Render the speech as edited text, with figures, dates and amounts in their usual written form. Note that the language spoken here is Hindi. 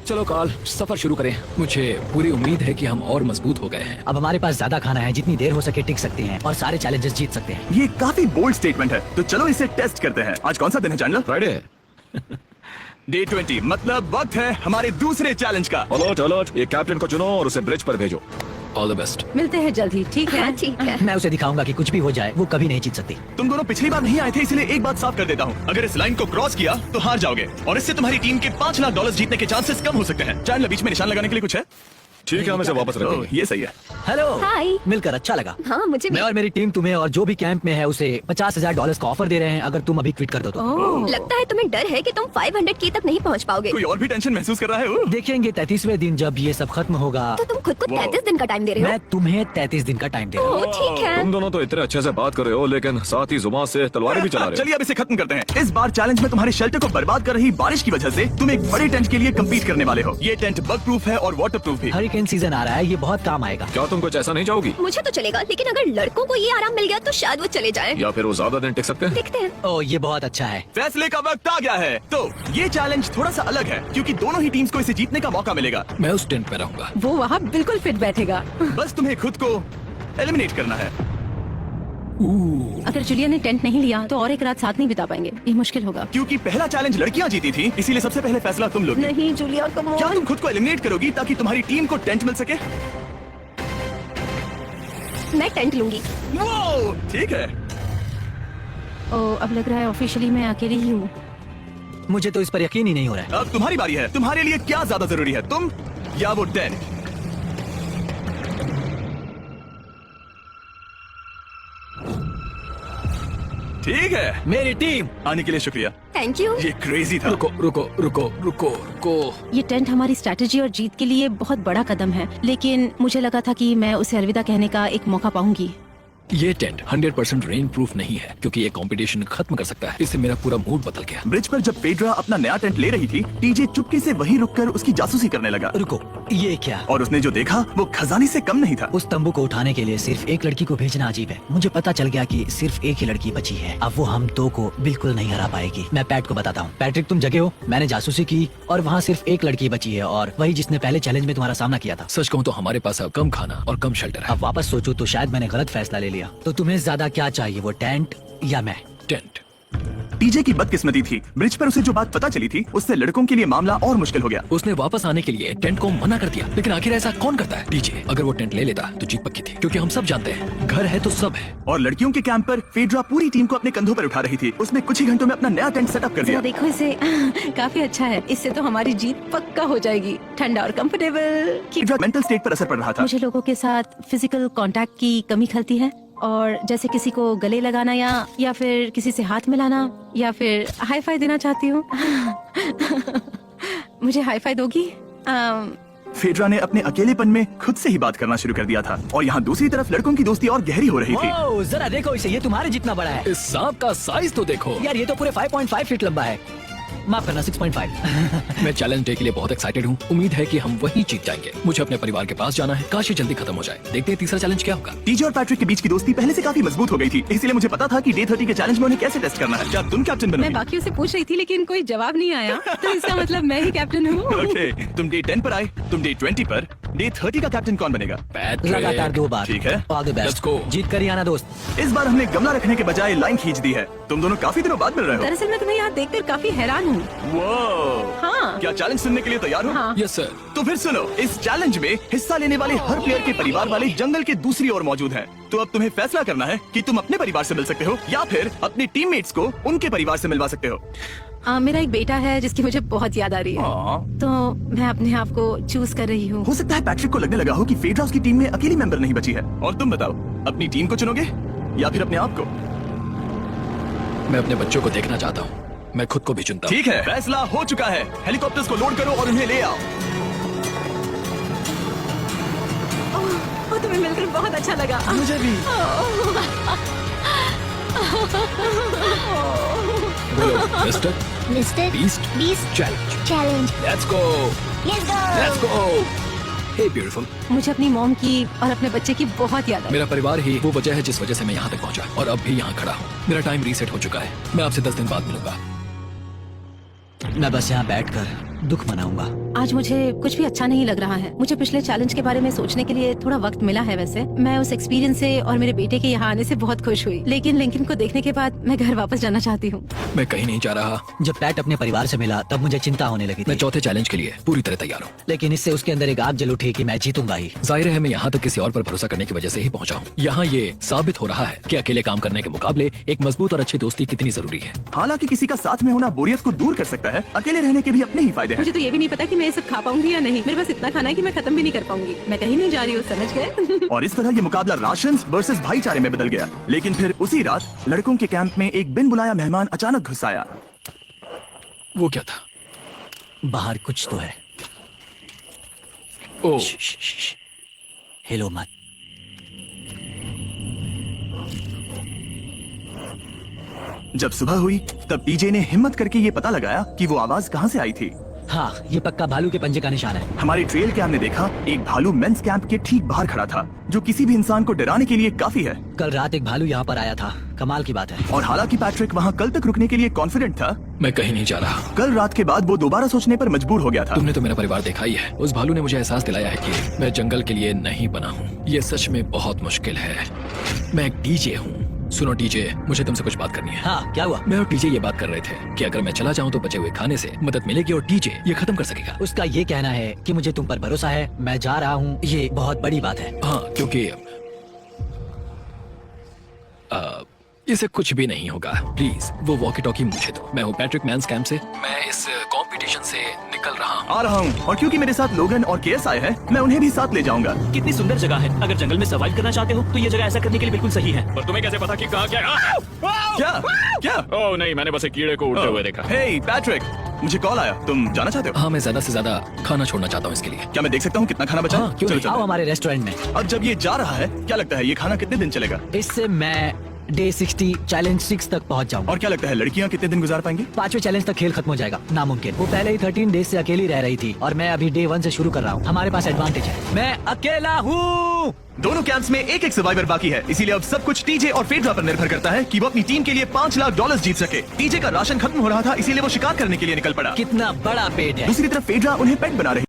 चलो कार्ल, सफर शुरू करें। मुझे पूरी उम्मीद है कि हम और मजबूत हो गए हैं। अब हमारे पास ज्यादा खाना है, जितनी देर हो सके टिक सकते हैं और सारे चैलेंजेस जीत सकते हैं। ये काफी बोल्ड स्टेटमेंट है, तो चलो इसे टेस्ट करते हैं। आज कौन सा दिन है चैंडलर? फ्राइडे। डे 20, मतलब वक्त है हमारे दूसरे चैलेंज का। अलर्ट अलर्ट, एक कैप्टन को चुनो और उसे ब्रिज पर भेजो। All the best. मिलते हैं जल्दी, ठीक है? हाँ, ठीक है। मैं उसे दिखाऊंगा कि कुछ भी हो जाए वो कभी नहीं जीत सकती। तुम दोनों पिछली बार नहीं आए थे, इसलिए एक बात साफ कर देता हूँ। अगर इस लाइन को क्रॉस किया तो हार जाओगे और इससे तुम्हारी टीम के $5 लाख जीतने के चांसेस कम हो सकते हैं। चैंडलर, बीच में निशान लगाने के लिए कुछ है? ठीक है, हम इसे वापस ओह, रखेंगे। ये सही है। हेलो, हाय। मिलकर अच्छा लगा। हाँ, मुझे भी। मैं और मेरी टीम तुम्हें और जो भी कैंप में है उसे $50,000 का ऑफर दे रहे हैं अगर तुम अभी क्विट कर दो तो। ओह, लगता है तुम्हें डर है कि तुम 500K तक नहीं पहुंच पाओगे। कोई और भी टेंशन महसूस कर रहा है? ओह। देखेंगे 33वें दिन जब ये सब खत्म होगा। तो तुम खुद को वाह। 33 दिन का टाइम दे रहे हो? मैं तुम्हें 33 दिन का टाइम दे रहा हूँ। ओह, ठीक है। तुम दोनों तो इतने अच्छे से बात कर रहे हो, लेकिन साथ ही जुबान से तलवारें भी चला रहे हो। चलिए अब इसे खत्म करते हैं। इस बार चैलेंज में तुम्हारे शेल्टर को बर्बाद कर रही बारिश की वजह से तुम एक बड़े टेंट के लिए कम्पीट करने वाले हो। ये टेंट बग प्रूफ है और वाटर प्रूफ भी। हरिकेन सीजन आ रहा है, ये बहुत काम आएगा। क्या तुम कुछ ऐसा नहीं चाहोगी? मुझे तो चलेगा, लेकिन अगर लड़कों को ये आराम मिल गया तो शायद वो चले जाएं। या फिर वो ज्यादा दिन टिक सकते हैं? देखते हैं। ओह, ये बहुत अच्छा है। फैसले का वक्त आ गया है। तो ये चैलेंज थोड़ा सा अलग है क्योंकि दोनों ही टीम्स को इसे जीतने का मौका मिलेगा। मैं उस टेंट में रहूंगा। वो वहाँ बिल्कुल फिट बैठेगा। बस तुम्हें खुद को एलिमिनेट करना है। अगर जूलिया ने टेंट नहीं लिया तो और एक रात साथ नहीं बिता पाएंगे। ये मुश्किल होगा। क्योंकि पहला चैलेंज लड़कियां जीती थी, इसीलिए सबसे पहले फैसला तुम लोगी। नहीं जूलिया, कम क्या ऑन। तुम खुद को एलिमिनेट करोगी ताकि तुम्हारी टीम को टेंट मिल सके? मैं टेंट लूंगी। वो ठीक है। ओह, अब लग रहा है ऑफिशियली मैं अकेली ही हूँ। मुझे तो इस पर यकीन ही नहीं हो रहा है। अब तुम्हारी बारी है। तुम्हारे लिए क्या ज्यादा जरूरी है, तुम या वो टेंट? ठीक है, मेरी टीम आने के लिए शुक्रिया। Thank you. ये क्रेजी था। रुको रुको रुको रुको रुको। ये टेंट हमारी स्ट्रैटेजी और जीत के लिए बहुत बड़ा कदम है, लेकिन मुझे लगा था कि मैं उसे अलविदा कहने का एक मौका पाऊंगी। ये टेंट 100% रेन प्रूफ नहीं है क्योंकि ये कंपटीशन खत्म कर सकता है। इससे मेरा पूरा मूड बदल गया। ब्रिज पर जब पेड्रा अपना नया टेंट ले रही थी, टीजे चुपके से वहीं रुककर उसकी जासूसी करने लगा। रुको, ये क्या? और उसने जो देखा वो खजाने से कम नहीं था। उस तंबू को उठाने के लिए सिर्फ एक लड़की को भेजना अजीब है। मुझे पता चल गया कि सिर्फ एक ही लड़की बची है। अब वो हम दो को बिल्कुल नहीं हरा पाएगी। मैं पैट को बताता हूँ। पैट्रिक, तुम जगे हो? मैंने जासूसी की और वहाँ सिर्फ एक लड़की बची है और वही जिसने पहले चैलेंज में तुम्हारा सामना किया था। सच कहूँ तो हमारे पास अब कम खाना और कम शेल्टर है। अब वापस सोचो तो शायद मैंने गलत फैसला ले लिया। तो तुम्हें ज्यादा क्या चाहिए, वो टेंट या मैं? टेंट। टीजे की बदकिस्मती थी। ब्रिज पर उसे जो बात पता चली थी, उससे लड़कों के लिए मामला और मुश्किल हो गया। उसने वापस आने के लिए टेंट को मना कर दिया, लेकिन आखिर ऐसा कौन करता है? टीजे, अगर वो टेंट ले लेता तो जीत पक्की थी, क्योंकि हम सब जानते हैं घर है तो सब है। और लड़कियों के कैंप पर फेड्रा पूरी टीम को अपने कंधों पर उठा रही थी। उसने कुछ ही घंटों में अपना नया टेंट सेटअप कर जरा दिया। देखो इसे। काफी अच्छा है। इससे तो हमारी जीत पक्का हो जाएगी। ठंडा और कंफर्टेबल। फेड्रा मेंटल स्टेट पर असर पड़ रहा था। मुझे लोगों के साथ फिजिकल कांटेक्ट की कमी खलती है, और जैसे किसी को गले लगाना या फिर किसी से हाथ मिलाना या फिर हाई फाई देना चाहती हूँ। मुझे हाई फाई दोगी? फेड्रा ने अपने अकेलेपन में खुद से ही बात करना शुरू कर दिया था और यहाँ दूसरी तरफ लड़कों की दोस्ती और गहरी हो रही थी। ओह, जरा देखो इसे, ये तुम्हारे जितना बड़ा है। इस सांप का साइज तो देखो यार, ये तो पूरे 5.5 फीट लंबा है। माफ करना, 6.5। मैं चैलेंज डे के लिए बहुत एक्साइटेड हूँ। उम्मीद है कि हम वहीं जीत जाएंगे। मुझे अपने परिवार के पास जाना है। काश ये जल्दी खत्म हो जाए। देखते हैं तीसरा चैलेंज क्या होगा। टीजे और पैट्रिक के बीच की दोस्ती पहले से काफी मजबूत हो गई थी, इसलिए मुझे पता था कि डे 30 के चैलेंज में उन्हें कैसे टेस्ट करना है। क्या तुम कैप्टन मैं बनोगी? बाकियों से पूछ रही थी लेकिन कोई जवाब नहीं आया, तो इसका मतलब मैं ही कैप्टन हूँ। ओके, तुम डे 10 पर आए, तुम डे 20 पर। डे 30 का कैप्टन कौन बनेगा? पैट्रिक। लगातार 2 बार। ठीक है। All the Let's best. go। जीत कर ही आना दोस्त। इस बार हमने गमला रखने के बजाय लाइन खींच दी है। तुम दोनों काफी दिनों बाद मिल रहे हो। दरअसल मैं तुम्हें यहाँ देखकर काफी हैरान हूँ। वो हाँ। क्या चैलेंज सुनने के लिए तैयार हो? हाँ। Yes sir. तो फिर सुनो, इस चैलेंज में हिस्सा लेने वाले हर प्लेयर के परिवार वाले जंगल के दूसरी ओर मौजूद हैं। तो अब तुम्हें फैसला करना है कि तुम अपने परिवार से मिल सकते हो या फिर अपने टीममेट्स को उनके परिवार से मिलवा सकते हो। मेरा एक बेटा है जिसकी मुझे बहुत याद आ रही है, तो मैं अपने आप को चूज कर रही हूँ। हो सकता है पैट्रिक को लगने लगा हो कि फेड्रा उसकी टीम में अकेली मेंबर नहीं बची है। और तुम बताओ, अपनी टीम को चुनोगे या फिर अपने आप को? मैं अपने बच्चों को देखना चाहता हूँ। मैं खुद को भी चुनता हूँ। ठीक है, फैसला हो चुका है। हेलीकॉप्टर्स को लोड करो और उन्हें ले आओ। ओह, तुम्हें मिलकर बहुत अच्छा लगा। मुझे भी। बोलो mister mister Beast Beast challenge. Challenge. Let's go let's go. Hey beautiful. मुझे अपनी मॉम की और अपने बच्चे की बहुत याद आई। मेरा परिवार ही वो वजह है जिस वजह से मैं यहाँ तक पहुँचा और अब भी यहाँ खड़ा हूँ। मेरा टाइम रीसेट हो चुका है। मैं आपसे 10 दिन बाद मिलूंगा। मैं बस यहाँ बैठकर दुख मनाऊंगा। आज मुझे कुछ भी अच्छा नहीं लग रहा है। मुझे पिछले चैलेंज के बारे में सोचने के लिए थोड़ा वक्त मिला है। वैसे मैं उस एक्सपीरियंस से और मेरे बेटे के यहाँ आने से बहुत खुश हुई, लेकिन लिंकन को देखने के बाद मैं घर वापस जाना चाहती हूँ। मैं कहीं नहीं जा रहा। जब पैट अपने परिवार से मिला तब मुझे चिंता होने लगी मैं थी, चौथे चैलेंज के लिए पूरी तरह तैयार हूँ। लेकिन इससे उसके अंदर एक आग जल उठी कि मैं जीतूंगा ही। जाहिर है मैं यहाँ तक किसी और पर भरोसा करने की वजह से ही पहुँचा हूँ। यहाँ ये साबित हो रहा है कि अकेले काम करने के मुकाबले एक मजबूत और अच्छी दोस्ती कितनी जरूरी है। हालांकि किसी का साथ में होना बोरियत को दूर कर सकता है, अकेले रहने के भी अपने ही फायदे हैं। मुझे तो ये भी नहीं पता कि मैं ये सब खा पाऊंगी या नहीं। मेरे पास इतना खाना है कि मैं खत्म भी नहीं कर पाऊंगी। मैं कहीं नहीं जा रही हूँ, समझ गए? और इस तरह ये मुकाबला राशन वर्सेस भाईचारे में बदल गया। लेकिन फिर उसी रात लड़कों के कैंप में एक बिन बुलाया मेहमान अचानक घुस आया। वो क्या था? बाहर कुछ तो है। ओ, हेलो मत। जब सुबह हुई तब टीजे ने हिम्मत करके ये पता लगाया कि वो आवाज कहाँ से आई थी। हाँ, ये पक्का भालू के पंजे का निशान है। हमारी ट्रेल कैम ने देखा एक भालू मेंस कैंप के ठीक बाहर खड़ा था, जो किसी भी इंसान को डराने के लिए काफी है। कल रात एक भालू यहाँ पर आया था, कमाल की बात है। और हालांकि पैट्रिक वहाँ कल तक रुकने के लिए कॉन्फिडेंट था, मैं कहीं नहीं जा रहा। कल रात के बाद वो दोबारा सोचने पर मजबूर हो गया था। तुमने तो मेरा परिवार देखा ही है। उस भालू ने मुझे एहसास दिलाया है कि मैं जंगल के लिए नहीं बना हूँ। ये सच में बहुत मुश्किल है। मैं एक डीजे हूँ। सुनो डीजे, मुझे तुमसे कुछ बात करनी है। हाँ, क्या हुआ? मैं और डीजे ये बात कर रहे थे कि अगर मैं चला जाऊं तो बचे हुए खाने से मदद मिलेगी और डीजे ये खत्म कर सकेगा। उसका ये कहना है कि मुझे तुम पर भरोसा है, मैं जा रहा हूँ, ये बहुत बड़ी बात है। हाँ, क्योंकि इसे कुछ भी नहीं होगा। प्लीज वो वॉकी टॉकी मुझे दो। मैं हूँ पैट्रिक मेंस कैंप से। मैं इस कंपटीशन से निकल रहा हूँ। आ रहा हूँ, और क्योंकि मेरे साथ लोगन और केएस आए हैं, मैं उन्हें भी साथ ले जाऊंगा। कितनी सुंदर जगह है। अगर जंगल में सर्वाइव करना चाहते हो तो ये जगह ऐसा करने के लिए बिल्कुल सही है। पर तुम्हें कैसे पता कि कहाँ क्या? क्या क्या? ओह नहीं, मैंने बस एक कीड़े को उड़ते हुए देखा। हे पैट्रिक, मुझे कॉल आया, तुम जाना चाहते हो? हाँ, मैं ज्यादा से ज्यादा खाना छोड़ना चाहता हूँ इसके लिए। क्या मैं देख सकता हूँ कितना खाना बचा है? हाँ, क्यों चलो नहीं? आओ चलो। हमारे रेस्टोरेंट में। अब जब ये जा रहा है, क्या लगता है ये खाना कितने दिन चलेगा? इससे मैं डे 60 चैलेंज 6 तक पहुंच जाऊंगा। और क्या लगता है लड़कियाँ कितने दिन गुजार पाएंगी? 5वें चैलेंज तक खेल खत्म हो जाएगा। नामुमकिन। वो पहले ही 13 डेज से अकेली रह रही थी और मैं अभी डे 1 से शुरू कर रहा हूँ। हमारे पास एडवांटेज है, मैं अकेला हूँ। दोनों कैंप्स में एक एक सर्वाइवर बाकी है, इसीलिए अब सब कुछ टीजे और फेड्रा पर निर्भर करता है कि वो अपनी टीम के लिए $5 लाख जीत सके। टीजे का राशन खत्म हो रहा था, इसीलिए वो शिकार करने के लिए निकल पड़ा। कितना बड़ा पेट है। दूसरी तरफ फेड्रा उन्हें पेट बना रही